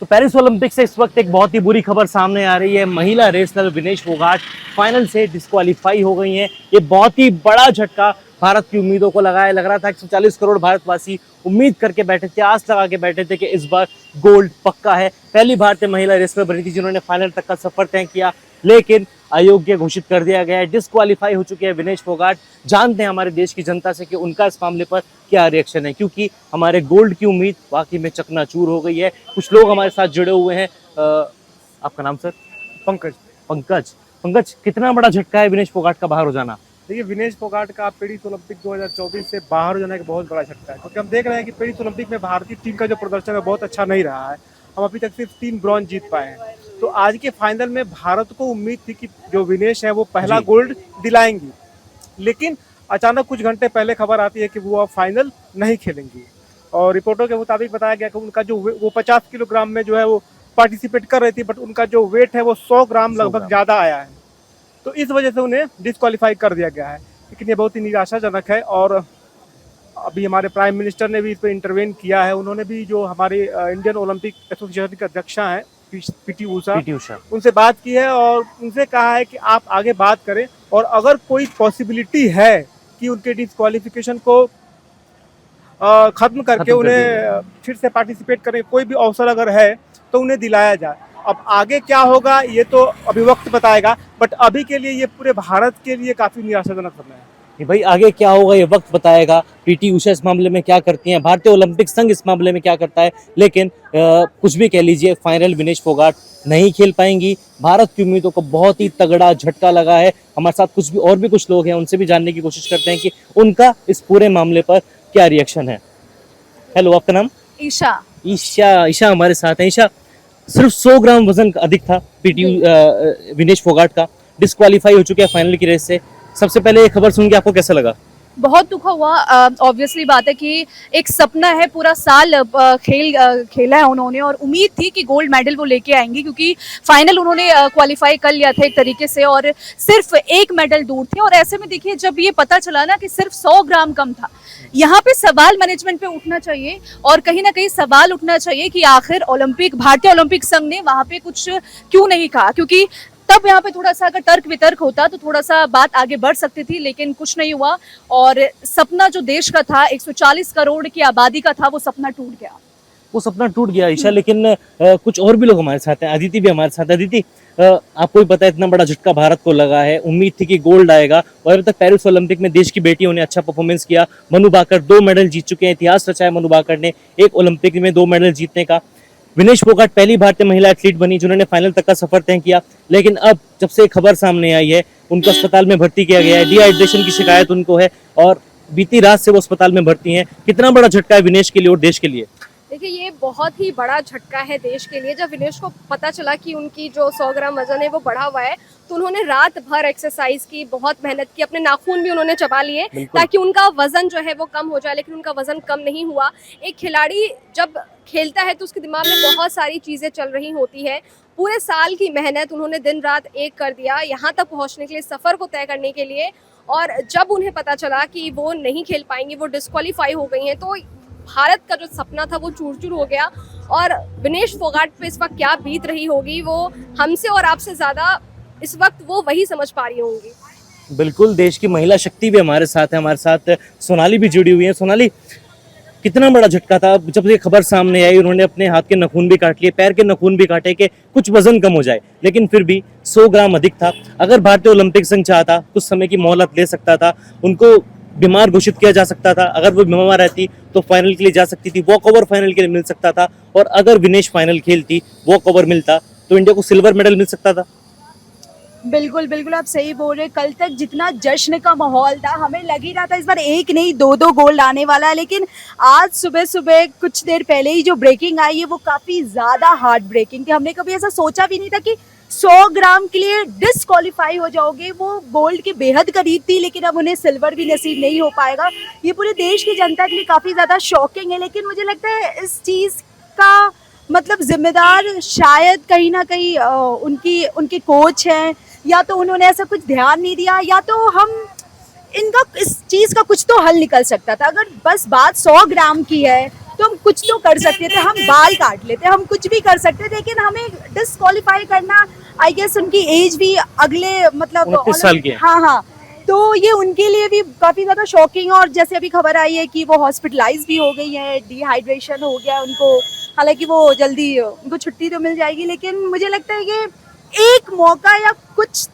तो Paris Olympic से इस वक्त एक बहुत ही बुरी खबर सामने आ रही है। महिला रेसलर विनेश फोगाट फाइनल से डिस्क्वालीफाई हो गई हैं। ये बहुत ही बड़ा झटका भारत की उम्मीदों को लगा है। लग रहा था 140 करोड़ भारतवासी उम्मीद करके बैठे थे, आस लगा के बैठे थे कि इस बार गोल्ड पक्का है। पहली भारतीय महिला रेसलर बनी थी जिन्होंने फाइनल तक का सफर तय किया, लेकिन अयोग्य घोषित कर दिया गया है। डिस्क्वालीफाई हो चुके हैं विनेश फोगाट। जानते हैं हमारे देश की जनता से कि उनका इस मामले पर क्या रिएक्शन है, क्योंकि हमारे गोल्ड की उम्मीद वाकई में चकनाचूर हो गई है। कुछ लोग हमारे साथ जुड़े हुए हैं। आपका नाम सर? पंकज। पंकज। पंकज, कितना बड़ा झटका है विनेश फोगाट का बाहर हो जाना? देखिए, विनेश फोगाट का पेरिस ओलंपिक 2024 से बाहर हो जाने का बहुत बड़ा झटका है, क्योंकि हम देख रहे हैं कि पेरिस ओलंपिक में भारतीय टीम का जो प्रदर्शन है बहुत अच्छा नहीं रहा है। हम अभी तक सिर्फ 3 ब्रॉन्ज जीत पाए हैं। तो आज के फाइनल में भारत को उम्मीद थी कि जो विनेश है वो पहला गोल्ड दिलाएंगी, लेकिन अचानक कुछ घंटे पहले खबर आती है कि वो अब फाइनल नहीं खेलेंगी। और रिपोर्टों के मुताबिक बताया गया कि उनका जो वो 50 किलोग्राम में जो है वो पार्टिसिपेट कर रही थी, बट उनका जो वेट है वो 100 ग्राम लगभग ज़्यादा आया है। तो इस वजह से उन्हें डिस्क्वालीफाई कर दिया गया है, लेकिन ये बहुत ही निराशाजनक है। और अभी हमारे प्राइम मिनिस्टर ने भी इस पर इंटरवेन किया है। उन्होंने भी जो हमारे इंडियन ओलंपिक एसोसिएशन के अध्यक्षा हैं पीटी उषा, उनसे बात की है और उनसे कहा है कि आप आगे बात करें, और अगर कोई पॉसिबिलिटी है कि उनके डिस्क्वालिफिकेशन को खत्म करके उन्हें फिर से पार्टिसिपेट करें, कोई भी अवसर अगर है तो उन्हें दिलाया जाए। अब आगे क्या होगा ये तो अभी वक्त बताएगा, बट अभी के लिए ये पूरे भारत के लिए काफी निराशाजनक समय है। भाई, आगे क्या होगा ये वक्त बताएगा। पीटी उषा इस मामले में क्या करती हैं, भारतीय ओलंपिक संघ इस मामले में क्या करता है, लेकिन कुछ भी कह लीजिए, फाइनल विनेश फोगाट नहीं खेल पाएंगी। भारत की उम्मीदों को बहुत ही तगड़ा झटका लगा है। हमारे साथ कुछ लोग हैं, उनसे भी जानने की कोशिश करते हैं कि उनका इस पूरे मामले पर क्या रिएक्शन है। हेलो, आपका नाम? ईशा। ईशा हमारे साथ है। ईशा, सिर्फ 100 ग्राम वजन अधिक था पीटी विनेश फोगाट का, डिस्क्वालीफाई हो चुके हैं फाइनल की रेस से। सबसे पहले ये खबर सुन के आपको कैसा लगा? बहुत दुख हुआ। ऑब्वियसली बात है कि एक सपना है, पूरा साल खेला है उन्होंने और उम्मीद थी कि गोल्ड मेडल वो लेके आएंगी, क्योंकि फाइनल उन्होंने क्वालिफाई कर लिया था एक तरीके से और सिर्फ एक मेडल दूर थे। और ऐसे में देखिए, जब ये पता चला ना कि सिर्फ 100 ग्राम कम था, यहाँ पे सवाल मैनेजमेंट पे उठना चाहिए और कहीं ना कहीं सवाल उठना चाहिए कि आखिर भारतीय ओलंपिक संघ ने वहाँ पे कुछ क्यों नहीं कहा, क्योंकि तब यहाँ पे थोड़ा सा अगर तर्क वितर्क होता तो थोड़ा सा बात आगे बढ़ सकती थी, लेकिन कुछ नहीं हुआ। और सपना जो देश का था, 140 करोड़ की आबादी का था, वो सपना टूट गया। वो सपना टूट गया ईशा। लेकिन कुछ और भी लोग हमारे साथ हैं। अदिति भी हमारे साथ है। अदिति, आपको भी पता है इतना बड़ा झटका भारत को लगा है, उम्मीद थी कि गोल्ड आएगा, और अभी तक पेरिस ओलंपिक में देश की बेटियों ने अच्छा परफॉर्मेंस किया। मनु भाकर 2 मेडल जीत चुके हैं, इतिहास रचा है मनु भाकर ने एक ओलंपिक में 2 मेडल जीतने का। विनेश फोगाट पहली भारतीय महिला एथलीट बनी जिन्होंने फाइनल तक का सफर तय किया, लेकिन अब जब से खबर सामने आई है, उनको अस्पताल में भर्ती किया गया है। डिहाइड्रेशन की शिकायत उनको है और बीती रात से वो अस्पताल में भर्ती हैं। कितना बड़ा झटका है विनेश के लिए और देश के लिए? देखिए, ये बहुत ही बड़ा झटका है देश के लिए। जब विनेश को पता चला कि उनकी जो 100 ग्राम वजन है वो बढ़ा हुआ है, तो उन्होंने रात भर एक्सरसाइज की, बहुत मेहनत की, अपने नाखून भी उन्होंने चबा लिए ताकि उनका वजन जो है वो कम हो जाए, लेकिन उनका वजन कम नहीं हुआ। एक खिलाड़ी जब खेलता है तो उसके दिमाग में बहुत सारी चीज़ें चल रही होती है। पूरे साल की मेहनत उन्होंने दिन रात एक कर दिया यहाँ तक पहुँचने के लिए, सफ़र को तय करने के लिए। और जब उन्हें पता चला कि वो नहीं खेल पाएंगी, वो डिस्क्वालीफाई हो गई हैं, तो भारत का जो सपना था वो चूर चूर हो गया। और विनेश फोगाट पे इस वक्त क्या बीत रही होगी, वो हमसे और आपसे ज़्यादा इस वक्त वो वही समझ पा रही होंगी। बिल्कुल, देश की महिला शक्ति भी हमारे साथ है। हमारे साथ सोनाली भी जुड़ी हुई है। सोनाली, कितना बड़ा झटका था जब ये खबर सामने आई, उन्होंने अपने हाथ के नखून भी काट लिए, पैर के नखून भी काटे कि कुछ वजन कम हो जाए, लेकिन फिर भी 100 ग्राम अधिक था। अगर भारतीय ओलंपिक संघ चाहता कुछ समय की मोहलत ले सकता था, उनको बीमार घोषित किया जा सकता था। अगर वो बीमार रहती तो फाइनल के लिए जा सकती थी, वॉक ओवर फाइनल के लिए मिल सकता था, और अगर विनेश फाइनल खेलती, वॉक ओवर मिलता, तो इंडिया को सिल्वर मेडल मिल सकता था। बिल्कुल बिल्कुल, आप सही बोल रहे। कल तक जितना जश्न का माहौल था, हमें लग ही रहा था इस बार एक नहीं 2-2 गोल्ड आने वाला है, लेकिन आज सुबह सुबह कुछ देर पहले ही जो ब्रेकिंग आई है वो काफ़ी ज़्यादा हार्ट ब्रेकिंग थी। हमने कभी ऐसा सोचा भी नहीं था कि 100 ग्राम के लिए डिस्क्वालीफाई हो जाओगे। वो गोल्ड के बेहद करीब थी, लेकिन अब उन्हें सिल्वर भी नसीब नहीं हो पाएगा। ये पूरे देश की जनता के लिए काफ़ी ज़्यादा शॉकिंग है, लेकिन मुझे लगता है इस चीज़ का मतलब जिम्मेदार शायद कहीं ना कहीं उनके कोच हैं, या तो उन्होंने ऐसा कुछ ध्यान नहीं दिया, या तो हम इनका इस चीज़ का कुछ तो हल निकल सकता था। अगर बस बात 100 ग्राम की है तो हम कुछ तो कर सकते थे, हम बाल काट लेते, हम कुछ भी कर सकते थे, लेकिन हमें डिस्क्वालीफाई करना, आई गेस उनकी एज भी अगले मतलब 29 साल की है। हाँ हाँ, तो ये उनके लिए भी काफी ज्यादा शॉकिंग। और जैसे अभी खबर आई है कि वो हॉस्पिटलाइज भी हो गई है, डिहाइड्रेशन हो गया उनको, हालांकि वो जल्दी उनको छुट्टी तो मिल जाएगी, लेकिन मुझे लगता है कि एक मौका या कुछ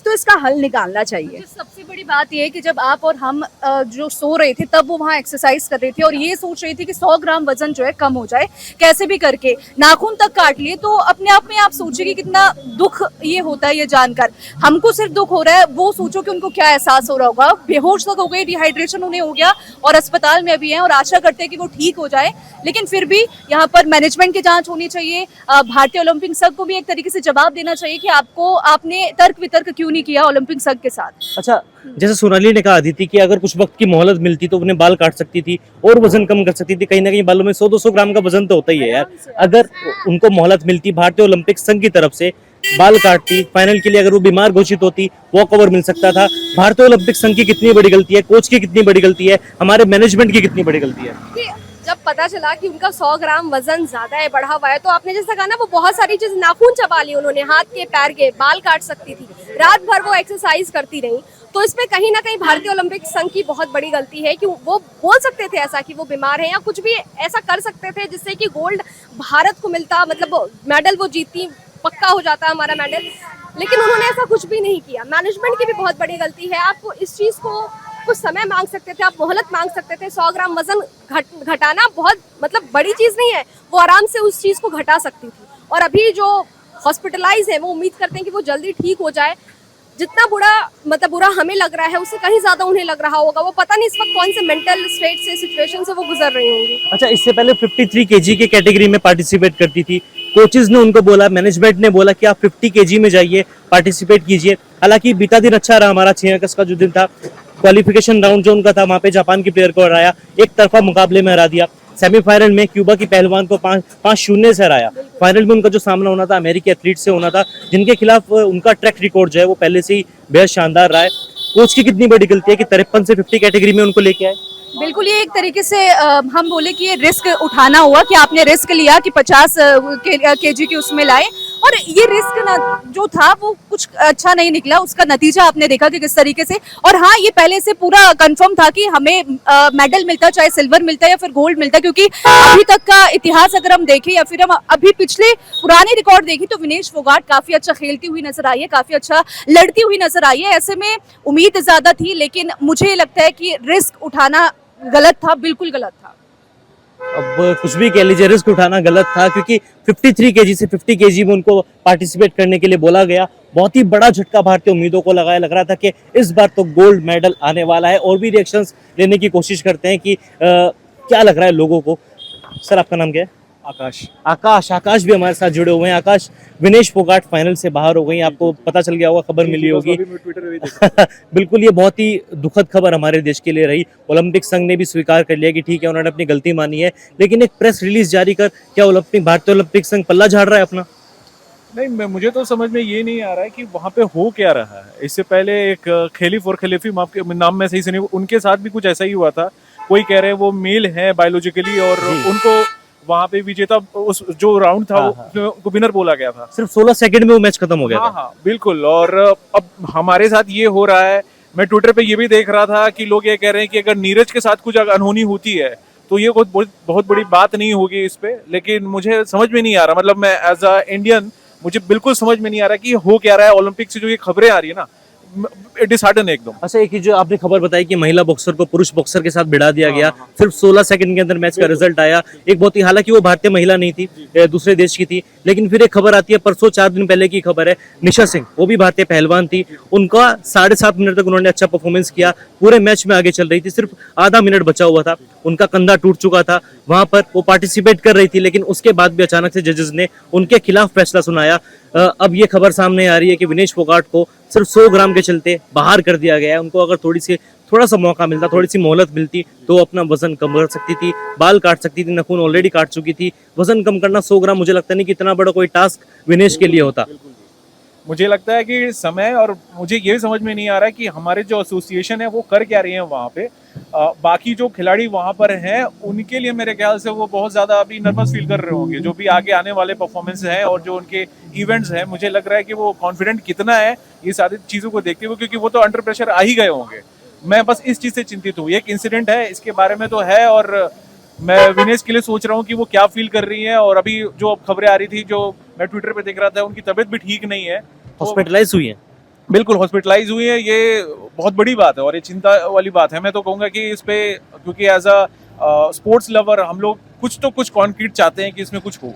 तो इसका हल निकालना चाहिए। मुझे सबसे बड़ी बात ये है कि जब आप और हम जो सो रहे थे तब वो वहाँ एक्सरसाइज कर रहे थे और ये सोच रही थी कि 100 ग्राम वजन जो है कम हो जाए, कैसे भी करके नाखून तक काट लिए। तो अपने आप में आप सोचिए कि कितना दुख ये होता है ये जानकर। हमको सिर्फ दुख हो रहा है, वो सोचो कि उनको क्या एहसास हो रहा होगा। बेहोश तक हो गए, डिहाइड्रेशन उन्हें हो गया और अस्पताल में अभी हैं और आशा करते हैं कि वो ठीक हो जाए। लेकिन फिर भी यहाँ पर मैनेजमेंट की जांच होनी चाहिए। भारतीय ओलंपिक संघ को भी एक तरीके से जवाब देना चाहिए कि आपने तर्क वितर्क क्यों नहीं किया ओलंपिक संघ के साथ। अच्छा, जैसे सोनाली ने कहा अदिति कि अगर कुछ वक्त की मोहलत मिलती तो उन्हें बाल काट सकती थी और वजन कम कर सकती थी। कहीं ना कहीं बालों में 100-200 ग्राम का वजन तो होता ही है यार। अगर उनको मोहलत मिलती, भारतीय ओलंपिक संघ की तरफ से बाल काटती, फाइनल के लिए अगर वो बीमार घोषित होती, वॉक ओवर मिल सकता था। भारतीय ओलंपिक संघ की कितनी बड़ी गलती है, कोच की कितनी बड़ी गलती है, हमारे मैनेजमेंट की कितनी बड़ी गलती है। कि जब पता चला कि उनका 100 ग्राम वजन ज्यादा है, बढ़ा हुआ है, तो आपने जैसा कहा ना, वो बहुत सारी चीज, नाखून चबा लिए उन्होंने, हाथ के पैर के बाल काट सकती थी, रात भर वो एक्सरसाइज करती रही। तो इसमें कहीं ना कहीं भारतीय ओलंपिक संघ की बहुत बड़ी गलती है कि वो बोल सकते थे ऐसा कि वो बीमार है या कुछ भी ऐसा कर सकते थे जिससे कि गोल्ड भारत को मिलता, मतलब मेडल वो जीतती, पक्का हो जाता हमारा मेडल। लेकिन उन्होंने ऐसा कुछ भी नहीं किया। मैनेजमेंट की भी बहुत बड़ी गलती है। आपको इस चीज को कुछ समय मांग सकते थे, आप मोहलत मांग सकते थे। 100 ग्राम वजन घटाना बहुत मतलब बड़ी चीज नहीं है, वो आराम से उस चीज को घटा सकती थी। और अभी जो हॉस्पिटलाइज है वो उम्मीद करते हैं कि वो जल्दी ठीक हो जाए। जितना बुरा हमें लग रहा है उससे कहीं ज्यादा उन्हें लग रहा होगा। वो पता नहीं इस वक्त कौन से मेंटल स्टेट से, सिचुएशन से वो गुजर रही होंगी। अच्छा, इससे पहले 53 केजी के कैटेगरी में पार्टिसिपेट करती थी। कोचेज ने उनको बोला, मैनेजमेंट ने बोला कि आप 50 केजी में जाइए, पार्टिसिपेट कीजिए। हालांकि बीता दिन अच्छा रहा हमारा, 6 अगस्त का जो दिन था, क्वालिफिकेशन राउंड जो उनका था, वहां पे जापान की प्लेयर को हराया, एक तरफा मुकाबले में हरा दिया। सेमीफाइनल में क्यूबा की पहलवान को 5-0 से हराया। फाइनल में उनका जो सामना होना था अमेरिकी एथलीट से होना था, जिनके खिलाफ उनका ट्रैक रिकॉर्ड जो है वो पहले से ही बेहद शानदार रहा है। कोच की कितनी बड़ी गलती है कि 53 से 50 कैटेगरी में उनको लेके आए। बिल्कुल, ये एक तरीके से हम बोले कि ये रिस्क उठाना हुआ कि आपने रिस्क लिया कि 50 केजी की उसमें लाए, और ये रिस्क ना जो था वो कुछ अच्छा नहीं निकला। उसका नतीजा आपने देखा कि किस तरीके से। और हाँ, ये पहले से पूरा कंफर्म था कि हमें मेडल मिलता, चाहे सिल्वर मिलता या फिर गोल्ड मिलता, क्योंकि अभी तक का इतिहास अगर हम देखें या फिर हम अभी पिछले पुराने रिकॉर्ड देखें तो विनेश फोगाट काफी अच्छा खेलती हुई नजर आई है, काफी अच्छा लड़ती हुई नजर आई है। ऐसे में उम्मीद ज्यादा थी, लेकिन मुझे लगता है कि रिस्क उठाना गलत था, बिल्कुल गलत था। अब कुछ भी कह लीजिए, रिस्क उठाना गलत था, क्योंकि 53 केजी से 50 केजी में उनको पार्टिसिपेट करने के लिए बोला गया। बहुत ही बड़ा झटका भारतीय उम्मीदों को लगाया। लग रहा था कि इस बार तो गोल्ड मेडल आने वाला है। और भी रिएक्शंस लेने की कोशिश करते हैं कि क्या लग रहा है लोगों को। सर, आपका नाम क्या है? आकाश भी हमारे साथ जुड़े हुए हैं। आकाश, विनेश फोगाट फाइनल से बाहर हो गई, आपको पता चल गया होगा, खबर मिली होगी। बिल्कुल, ये बहुत ही दुखद खबर हमारे देश के लिए रही। ओलंपिक संघ ने भी स्वीकार कर लिया कि ठीक है, उन्होंने अपनी गलती मानी है, लेकिन एक प्रेस रिलीज जारी कर क्या भारतीय ओलंपिक संघ पल्ला झाड़ रहा है अपना? नहीं, मुझे तो समझ में ये नहीं आ रहा है कि वहाँ पे हो क्या रहा है। इससे पहले एक खलीफ और खलीफी, नाम में सही से नहीं, उनके साथ भी कुछ ऐसा ही हुआ था। कोई कह रहे हैं वो मेल है बायोलॉजिकली, और उनको वहाँ पे विजेता, उस जो राउंड था वो विनर बोला गया था। सिर्फ 16 सेकंड में वो मैच खत्म हो गया था। हाँ, बिल्कुल। और अब हमारे साथ ये हो रहा है। मैं ट्विटर पे ये भी देख रहा था कि लोग ये कह रहे हैं कि अगर नीरज के साथ कुछ अनहोनी होती है तो ये बहुत बड़ी बात नहीं होगी इस पे। लेकिन मुझे समझ में नहीं आ रहा, मतलब मैं एज अ इंडियन मुझे बिल्कुल समझ में नहीं आ रहा कि हो क्या रहा है। ओलंपिक से जो ये खबरें आ रही है ना, डिसहार्टन एकदम। अच्छा, एक जो आपने खबर बताई कि महिला बॉक्सर को पुरुष बॉक्सर के साथ भिड़ा दिया गया, सिर्फ 16 सेकंड के अंदर मैच का रिजल्ट आया। एक बहुत ही, हालांकि वो भारतीय महिला नहीं थी, दूसरे देश की थी, लेकिन फिर एक खबर आती है, परसों 4 दिन पहले की खबर है, निशा सिंह, वो भी भारतीय पहलवान थी। उनका 7.5 मिनट तक उन्होंने अच्छा परफॉर्मेंस किया, पूरे मैच में आगे चल रही थी, सिर्फ आधा मिनट बचा हुआ था, उनका कंधा टूट चुका था। वहां पर वो पार्टिसिपेट कर रही थी, लेकिन उसके बाद भी अचानक से जजेस ने उनके खिलाफ फैसला सुनाया। अब ये खबर सामने आ रही है कि विनेश फोगाट को सिर्फ 100 ग्राम के चलते बाहर कर दिया गया है। उनको अगर थोड़ा सा मौका मिलता, थोड़ी सी मोहलत मिलती, तो अपना वजन कम कर सकती थी, बाल काट सकती थी, नखून ऑलरेडी काट चुकी थी। वजन कम करना 100 ग्राम, मुझे लगता नहीं कि इतना बड़ा कोई टास्क विनेश के लिए होता। मुझे लगता है कि समय, और मुझे ये समझ में नहीं आ रहा है कि हमारे जो एसोसिएशन है वो कर क्या रही है वहाँ पे। बाकी जो खिलाड़ी वहाँ पर हैं उनके लिए मेरे ख्याल से वो बहुत ज़्यादा अभी नर्वस फील कर रहे होंगे, जो भी आगे आने वाले परफॉर्मेंस हैं और जो उनके इवेंट्स हैं। मुझे लग रहा है कि वो कॉन्फिडेंट कितना है ये सारी चीज़ों को देखते हुए, क्योंकि वो तो अंडर प्रेशर आ ही गए होंगे। मैं बस इस चीज़ से चिंतित हूँ। एक इंसिडेंट है इसके बारे में तो है, और मैं विनेश के लिए सोच रहा हूँ कि वो क्या फील कर रही है। और अभी जो खबरें आ रही थी, जो मैं ट्विटर पे देख रहा था, उनकी तबीयत भी ठीक नहीं है, हॉस्पिटलाइज हुई है। बिल्कुल हॉस्पिटलाइज हुई है। ये बहुत बड़ी बात है और ये चिंता वाली बात है। मैं तो कहूँगा कि इस पे, क्योंकि एज अ स्पोर्ट्स लवर हम लोग कुछ कॉन्क्रीट चाहते हैं कि इसमें कुछ हो।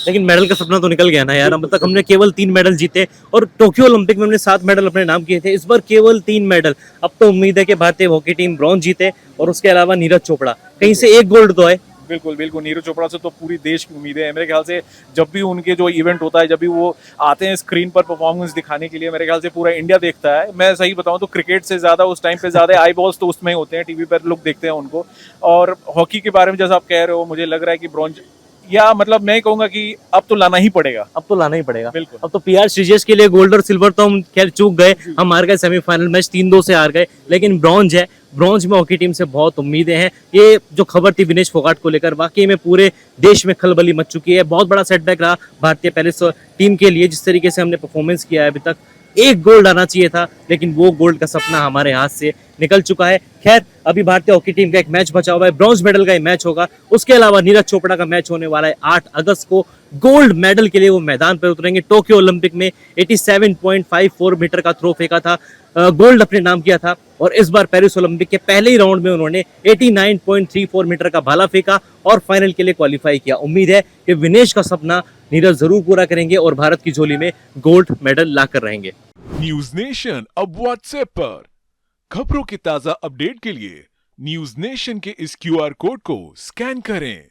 लेकिन मेडल का सपना तो निकल गया ना यार। अब तक हमने केवल 3 मेडल जीते और टोक्यो ओलंपिक में हमने 7 मेडल अपने नाम किए थे, इस बार केवल 3 मेडल। अब तो उम्मीद है कि भारतीय हॉकी टीम ब्रॉन्ज जीते और उसके अलावा नीरज चोपड़ा कहीं से एक गोल्ड तो आए। बिल्कुल बिल्कुल, नीरज चोपड़ा से तो पूरी देश की उम्मीदें हैं। मेरे ख्याल से जब भी उनके जो इवेंट होता है, जब भी वो आते हैं स्क्रीन पर परफॉर्मेंस दिखाने के लिए, मेरे ख्याल से पूरा इंडिया देखता है। मैं सही बताऊं तो क्रिकेट से ज्यादा उस टाइम पे ज्यादा आई बॉल्स तो उसमें होते हैं, टीवी पर लोग देखते हैं उनको। और हॉकी के बारे में जैसा आप कह रहे हो, मुझे लग रहा है कि ब्रॉन्ज, या मतलब मैं कहूंगा कि अब तो लाना ही पड़ेगा। अब तो लाना ही पड़ेगा। बिल्कुल। अब तो पीआर श्रीजेश के लिए गोल्ड और सिल्वर तो हम खैर चूक गए, हम हार गए सेमीफाइनल मैच 3-2 से हार गए, लेकिन ब्रॉन्ज है। ब्रॉन्ज में हॉकी टीम से बहुत उम्मीदें हैं। ये जो खबर थी विनेश फोगाट को लेकर, वाकई में पूरे देश में खलबली मच चुकी है। बहुत बड़ा सेटबैक रहा भारतीय पेरिस टीम के लिए, जिस तरीके से हमने परफॉर्मेंस किया है अभी तक। एक गोल्ड आना चाहिए था, लेकिन वो गोल्ड का सपना हमारे हाथ से निकल चुका है। खैर, अभी भारतीय हॉकी टीम का एक मैच बचा हुआ है, ब्रॉन्ज मेडल का ही मैच होगा। उसके अलावा नीरज चोपड़ा का मैच होने वाला है 8 अगस्त को। गोल्ड मेडल के लिए वो मैदान पर उतरेंगे। टोक्यो ओलंपिक में 87.54 मीटर का थ्रो फेंका था, गोल्ड अपने नाम किया था, और इस बार पेरिस ओलंपिक के पहले ही राउंड में उन्होंने 89.34 मीटर का भाला फेंका और फाइनल के लिए क्वालिफाई किया। उम्मीद है कि विनेश का सपना नीरज जरूर पूरा करेंगे और भारत की झोली में गोल्ड मेडल लाकर रहेंगे। न्यूज नेशन अब व्हाट्सएप पर खबरों के ताजा अपडेट के लिए न्यूज नेशन के इस QR कोड को स्कैन करें।